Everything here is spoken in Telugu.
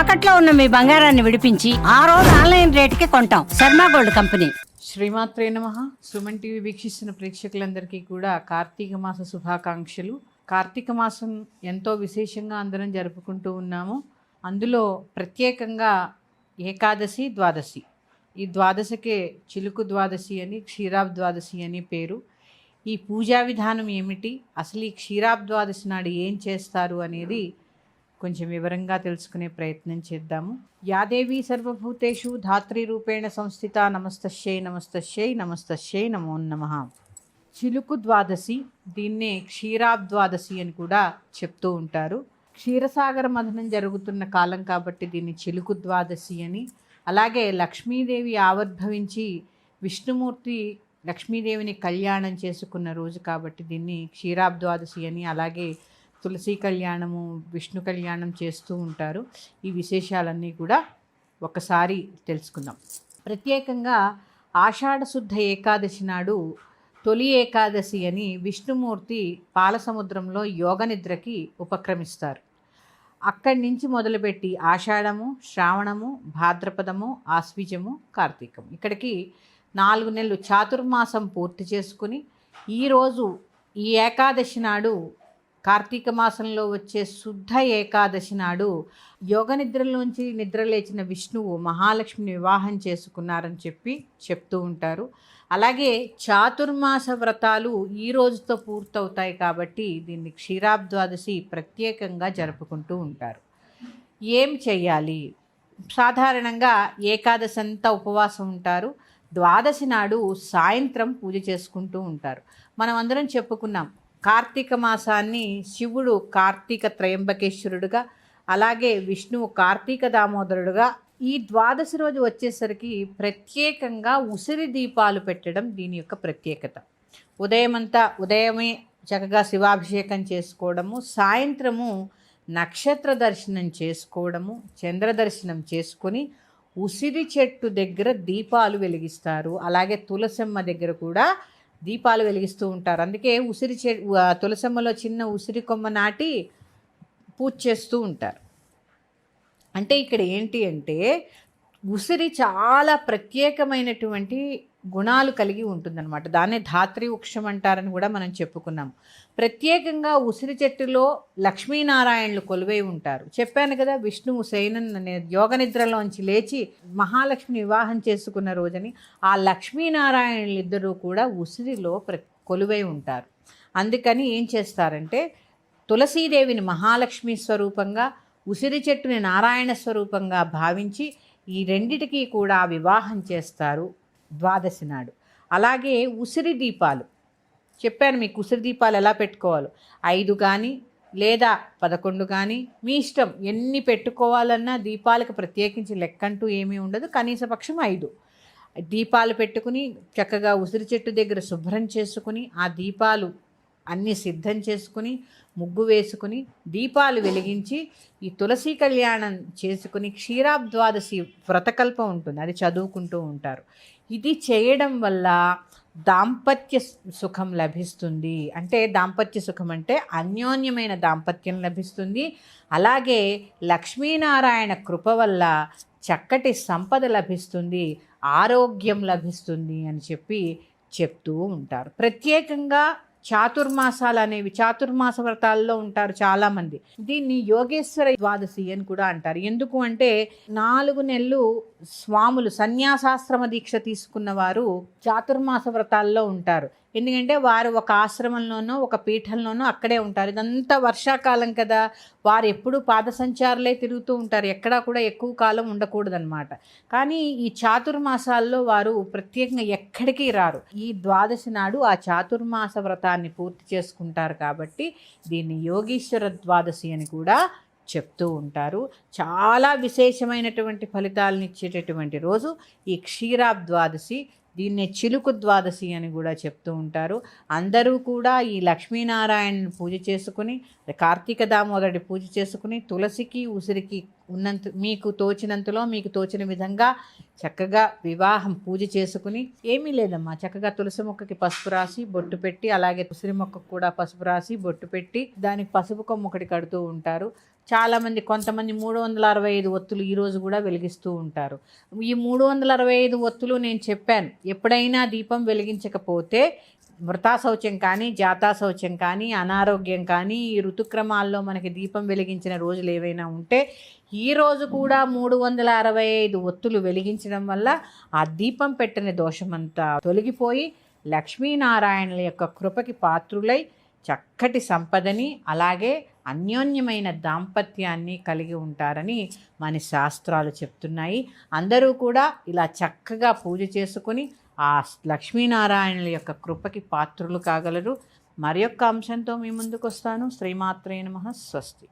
తాకట్లో ఉన్న మీ బంగారాన్ని విడిపించి ఆ రోజు ఆన్లైన్ రేటుకి కొంటాం. Sharma gold company. శ్రీమాత్రే నమః. సుమన్ టీవీ వీక్షిస్తున్న ప్రేక్షకులందరికీ కూడా కార్తీక మాస శుభాకాంక్షలు. కార్తీక మాసం ఎంతో విశేషంగా అందరం జరుపుకుంటూ ఉన్నాము. అందులో ప్రత్యేకంగా ఏకాదశి, ద్వాదశి. ఈ ద్వాదశికే చిలుకు ద్వాదశి అని, క్షీరాబ్ ద్వాదశి అని పేరు. ఈ పూజా విధానం ఏమిటి, అసలు ఈ క్షీరాబ్ ద్వాదశి నాడు ఏం చేస్తారు అనేది కొంచెం వివరంగా తెలుసుకునే ప్రయత్నం చేద్దాము. యాదేవి సర్వభూతేషు ధాత్రి రూపేణ సంస్థిత నమస్తశ్యై నమస్తశ్యై నమస్తశ్యై నమో నమః. చిలుకు ద్వాదశి, దీన్నే క్షీరాబ్ ద్వాదశి అని కూడా చెప్తూ ఉంటారు. క్షీరసాగర మథనం జరుగుతున్న కాలం కాబట్టి దీన్ని చిలుకు ద్వాదశి అని, అలాగే లక్ష్మీదేవి ఆవిర్భవించి విష్ణుమూర్తి లక్ష్మీదేవిని కళ్యాణం చేసుకున్న రోజు కాబట్టి దీన్ని క్షీరాబ్ ద్వాదశి అని, అలాగే తులసి కళ్యాణము, విష్ణు కళ్యాణం చేస్తూ ఉంటారు. ఈ విశేషాలన్నీ కూడా ఒకసారి తెలుసుకుందాం. ప్రత్యేకంగా ఆషాఢ శుద్ధ ఏకాదశి నాడు తొలి ఏకాదశి అని విష్ణుమూర్తి పాలసముద్రంలో యోగ నిద్రకి ఉపక్రమిస్తారు. అక్కడి నుంచి మొదలుపెట్టి ఆషాఢము, శ్రావణము, భాద్రపదము, ఆశ్వీజము, కార్తీకము, ఇక్కడికి 4 నెలలు చాతుర్మాసం పూర్తి చేసుకుని ఈరోజు ఈ ఏకాదశి నాడు, కార్తీక మాసంలో వచ్చే శుద్ధ ఏకాదశి నాడు యోగ నిద్రలోంచి నిద్రలేచిన విష్ణువు మహాలక్ష్మిని వివాహం చేసుకున్నారని చెప్తూ ఉంటారు. అలాగే చాతుర్మాస వ్రతాలు ఈ రోజుతో పూర్తవుతాయి కాబట్టి దీన్ని క్షీరాబ్ ద్వాదశి ప్రత్యేకంగా జరుపుకుంటూ ఉంటారు. ఏం చెయ్యాలి? సాధారణంగా ఏకాదశి అంతా ఉపవాసం ఉంటారు. ద్వాదశి నాడు సాయంత్రం పూజ చేసుకుంటూ ఉంటారు. మనం అందరం చెప్పుకున్నాం, కార్తీక మాసాన్ని శివుడు కార్తీక త్రయంబకేశ్వరుడుగా, అలాగే విష్ణువు కార్తీక దామోదరుడుగా, ఈ ద్వాదశి రోజు వచ్చేసరికి ప్రత్యేకంగా ఉసిరి దీపాలు పెట్టడం దీని యొక్క ప్రత్యేకత. ఉదయమే చక్కగా శివాభిషేకం చేసుకోవడము, సాయంత్రము నక్షత్ర దర్శనం చేసుకోవడము, చంద్ర దర్శనం చేసుకొని ఉసిరి చెట్టు దగ్గర దీపాలు వెలిగిస్తారు. అలాగే తులసమ్మ దగ్గర కూడా దీపాలు వెలిగిస్తూ ఉంటారు. అందుకే తులసమ్మలో చిన్న ఉసిరి కొమ్మ నాటి పూజ చేస్తూ ఉంటారు. అంటే ఇక్కడ ఏంటి అంటే, ఉసిరి చాలా ప్రత్యేకమైనటువంటి గుణాలు కలిగి ఉంటుందన్నమాట. దాన్నే ధాత్రి వృక్షం అంటారని కూడా మనం చెప్పుకున్నాం. ప్రత్యేకంగా ఉసిరి చెట్టులో లక్ష్మీనారాయణులు కొలువై ఉంటారు. చెప్పాను కదా, విష్ణువు యోగ నిద్రలోంచి లేచి మహాలక్ష్మిని వివాహం చేసుకున్న రోజని ఆ లక్ష్మీనారాయణులు ఇద్దరూ కూడా ఉసిరిలో కొలువై ఉంటారు. అందుకని ఏం చేస్తారంటే, తులసీదేవిని మహాలక్ష్మి స్వరూపంగా, ఉసిరి చెట్టుని నారాయణ స్వరూపంగా భావించి ఈ రెండిటికి కూడా వివాహం చేస్తారు ద్వాదశి నాడు. అలాగే ఉసిరి దీపాలు చెప్పాను మీకు, ఉసిరి దీపాలు ఎలా పెట్టుకోవాలో 5 కానీ లేదా 11 కానీ మీ ఇష్టం, ఎన్ని పెట్టుకోవాలన్నా దీపాలకు ప్రత్యేకించి లెక్కంటూ ఏమీ ఉండదు. కనీసపక్షం 5 దీపాలు పెట్టుకుని చక్కగా ఉసిరి చెట్టు దగ్గర శుభ్రం చేసుకుని ఆ దీపాలు అన్నీ సిద్ధం చేసుకుని ముగ్గు వేసుకుని దీపాలు వెలిగించి ఈ తులసి కళ్యాణం చేసుకుని క్షీరాబ్ ద్వాదశి వ్రతకల్పం ఉంటుంది, అది చదువుకుంటూ ఉంటారు. ఇది చేయడం వల్ల దాంపత్య సుఖం లభిస్తుంది. అంటే దాంపత్య సుఖం అంటే అన్యోన్యమైన దాంపత్యం లభిస్తుంది. అలాగే లక్ష్మీనారాయణ కృప వల్ల చక్కటి సంపద లభిస్తుంది, ఆరోగ్యం లభిస్తుంది అని చెప్తూ ఉంటారు. ప్రత్యేకంగా చాతుర్మాసాలు అనేవి చాతుర్మాస వ్రతాల్లో ఉంటారు చాలామంది. దీన్ని యోగేశ్వర ద్వాదశి అని కూడా అంటారు. ఎందుకు అంటే 4 నెలలు స్వాములు సన్యాసాశ్రమ దీక్ష తీసుకున్న వారు చాతుర్మాస వ్రతాల్లో ఉంటారు. ఎందుకంటే వారు ఒక ఆశ్రమంలోనో ఒక పీఠంలోనో అక్కడే ఉంటారు. ఇదంతా వర్షాకాలం కదా, వారు ఎప్పుడూ పాదసంచారులే తిరుగుతూ ఉంటారు, ఎక్కడా కూడా ఎక్కువ కాలం ఉండకూడదన్నమాట. కానీ ఈ చాతుర్మాసాల్లో వారు ప్రత్యేకంగా ఎక్కడికి రారు. ఈ ద్వాదశి నాడు ఆ చాతుర్మాస వ్రతాన్ని పూర్తి చేసుకుంటారు కాబట్టి దీన్ని యోగీశ్వర ద్వాదశి అని కూడా చెప్తూ ఉంటారు. చాలా విశేషమైనటువంటి ఫలితాలను ఇచ్చేటటువంటి రోజు ఈ క్షీరాబ్ ద్వాదశి. దీన్నే చిలుకు ద్వాదశి అని కూడా చెప్తూ ఉంటారు. అందరూ కూడా ఈ లక్ష్మీనారాయణని పూజ చేసుకుని, కార్తీక దామోదరుడి పూజ చేసుకుని, తులసికి ఉసిరికి మీకు తోచినంతలో మీకు తోచిన విధంగా చక్కగా వివాహం పూజ చేసుకుని, ఏమీ లేదమ్మా, చక్కగా తులసి మొక్కకి పసుపు రాసి బొట్టు పెట్టి, అలాగే ఉసిరి మొక్కకు కూడా పసుపు రాసి బొట్టు పెట్టి దానికి పసుపు కొమ్ము ఒకటి కడుతూ ఉంటారు. చాలామంది, కొంతమంది 365 ఒత్తులు ఈరోజు కూడా వెలిగిస్తూ ఉంటారు. ఈ 365 ఒత్తులు నేను చెప్పాను, ఎప్పుడైనా దీపం వెలిగించకపోతే మృతా శౌచం కానీ, జాతా శౌచం కానీ, అనారోగ్యం కానీ, ఈ ఋతుక్రమాల్లో మనకి దీపం వెలిగించిన రోజులు ఏవైనా ఉంటే ఈ రోజు కూడా 365 ఒత్తులు వెలిగించడం వల్ల ఆ దీపం పెట్టిన దోషమంతా తొలగిపోయి లక్ష్మీనారాయణుల యొక్క కృపకి పాత్రులై చక్కటి సంపదని, అలాగే అన్యోన్యమైన దాంపత్యాన్ని కలిగి ఉంటారని మన శాస్త్రాలు చెప్తున్నాయి. అందరూ కూడా ఇలా చక్కగా పూజ చేసుకుని ఆ లక్ష్మీనారాయణుల యొక్క కృపకి పాత్రులు కాగలరు. మరి యొక్క అంశంతో మీ ముందుకు వస్తాను. శ్రీమాత్రే నమః. స్వస్తి.